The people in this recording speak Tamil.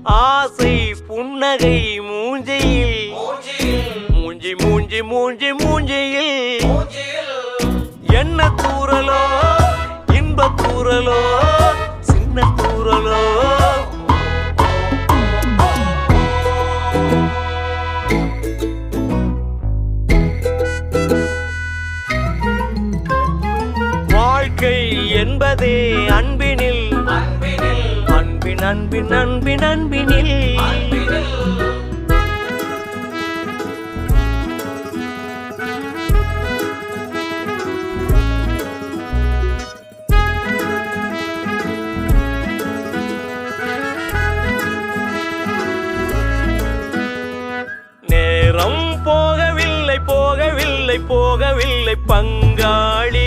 ஆசை புன்னகை மூஞ்சியில் மூஞ்சி மூஞ்சி மூஞ்சி மூஞ்சியில் என்ன தூரலோ இன்ப தூரலோ சின்ன தூரலோ வாழ்க்கை என்பதே அன்பினில் அன்பின் அன்பின் அன்பின் அன்பினில் நேரம் போகவில்லை போகவில்லை போகவில்லை பங்காளி